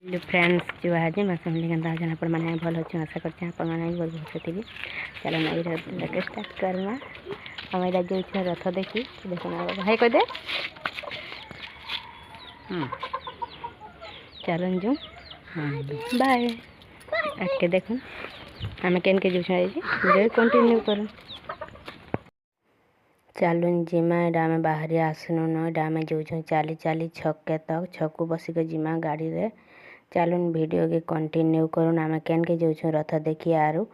Hello friends जो आज मैं फैमिली के अंदाज अपन मैंने भल अच्छे आशा करते हैं अपन मैंने बहुत भल थी। चलो मैं स्टार्ट करना हमारा जो रथ देखी देखना भाई कह दे चलो जो बाय आके देखो आम के जो कंटिन्यू कर चलू जिमा एटा आम बाहरी आसनु न एटा आम जो चली चली छक्के तक छक्कू बसिक जिमा गाड़ी रे चलून वीडियो के कंटिन्यू करूँ आम केन के जो रथ देखी आरु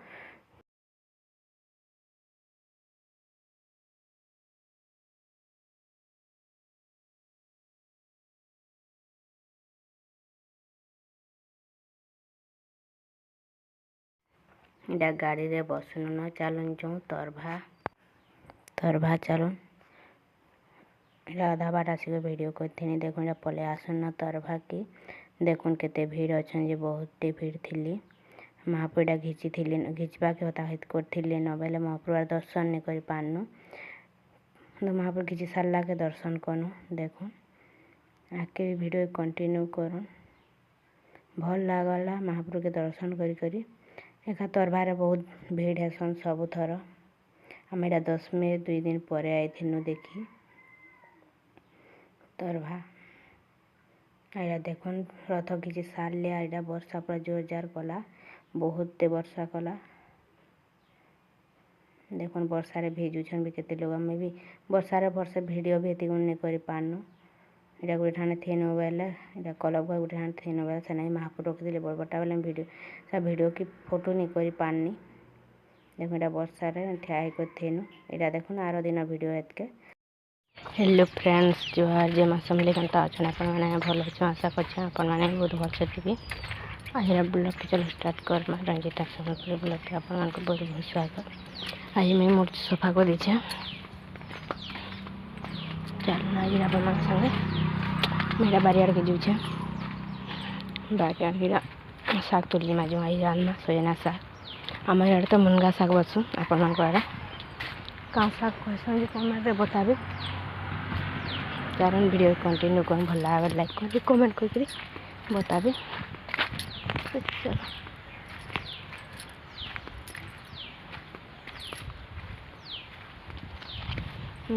एटा गाड़ी रे बसनु न चलून जो तरभा चलून आधा बाट आसिक वीडियो करथिनी देखुन एटा पले आसन न तरभा की देखुन केते भीड़ अच्छा जे बहुत भीड़ थी महाप्रभु एटा घिचवा के होता हित करी न बेले महाप्रभु दर्शन नहीं कर पारनु तो महाप्रभु घिची सारा के दर्शन कनु देखुन आके भी वीडियो कंटिन्यू करूँ भल लागला महाप्रभु के दर्शन करी एका तरबार बहुत भीड़ हेसन सबु थर आम एटा 10 में 2 दिन पर आई देखी तरभा एटा देखुन रथ घिची सारे एटा वर्षा पूरा जोर जार कला बहुत वर्षा कला देखुन वर्षा रे भिजुछन भी केते लोग आम भी वर्षा रे वर्षा वीडियो भी एति नहीं कर पारनु एटा गोटे ठाणे थेनु बेले एटा कलब गोटे ठाणे थेनु बेले से नहीं महाप्रभु रखिले बड़बटा बेले वीडियो की फोटो नहीं कर पारनी देखो एटा वर्षा रे ठिया होकर थेनु एटा देखुन आरो दिन वीडियो एतके हेलो फ्रेंड्स जो आज जे फैमिली केनता अच्छा अपन मैंने भल अच्छे आशा करछे अपन मैंने बहुत भल से थी आज ब्लॉग के चलो स्टार्ट कर रंजिता सम्बलपुर ब्लॉग के अपन मान को बहुत बहुत स्वागत आज मैं मूर्ति सफा कर दीछे चल आज अपन संगे मेरा बारियार के जूछे बारियार शाग तुली में जो आई रान्ना सजना शाग आम यार तो मुनगा शाग बसू अपन मान को कहाँ शाग कहसन कमेंट बताबे कारण वीडियो कंटिन्यू कर भल लगे लाइक कर कमेंट कर बताबे चल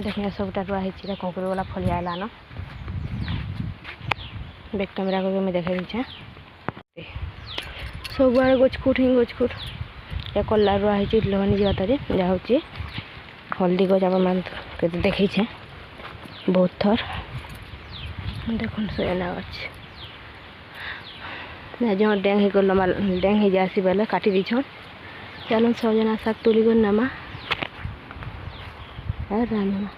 देखने सबटा रुआ कंकुर वाला फलिया लान बैक कैमेरा को मैं देखा दीछे सब आड़े गछखुट ही गछखुट या कला रुआ लहनी जावा तारी जा हल्दी गज आप देखे बहुत थर देखुन सजना गछ जो डेंग हो लम्बा डेंग हो जासी बेले काटी दीछन चलन सजना शाग तुली कर नमा रान्ना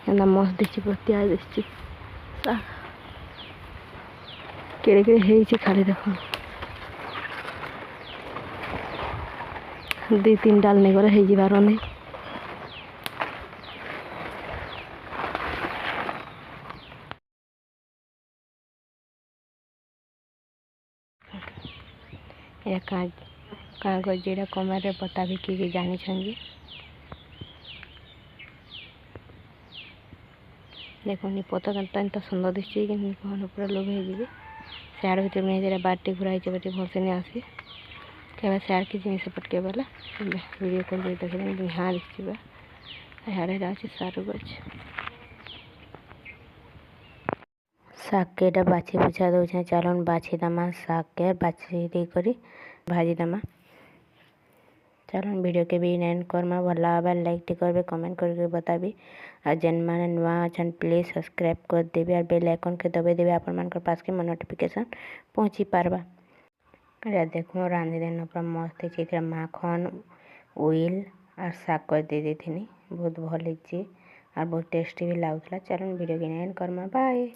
एंदा मस्त दिखी प्रत्याज दिखी केड़े केड़े खाली देखो 2-3 डाल नहीं करे जीवार नहीं कागज जेड़ा कमेंट रे बताबी कि जानी छंगी देखो नी पता तो सुंदर दिखी कि पूरा लोग है सियाड़ भर नहीं बाटी घुराई बाटी भलसे नहीं आसी क्या सियाड़ की जिन पटके वाला वीडियो कॉल देखे हाँ दिखा हाड़े सारू गच शाग के बाछी बुछा दे चलन बाछी दमा शाग के बाछी कर भाजी दमा चलन वीडियो के भी एंड करमा भल लगा लाइक टी करबे कमेंट करके बताबी और जेन माने नुआ अछन प्लीज सब्सक्राइब कर देबे और बेल आइकन के दबे देबे अपन मान पास के नोटिफिकेशन पहुँची पारबा देखो रांधि देना पूरा मस्त है माखन ऑयल और शाग कर दे थी बहुत भल और बहुत टेस्टी भी लगुला चलन वीडियो के एंड करमा बाय।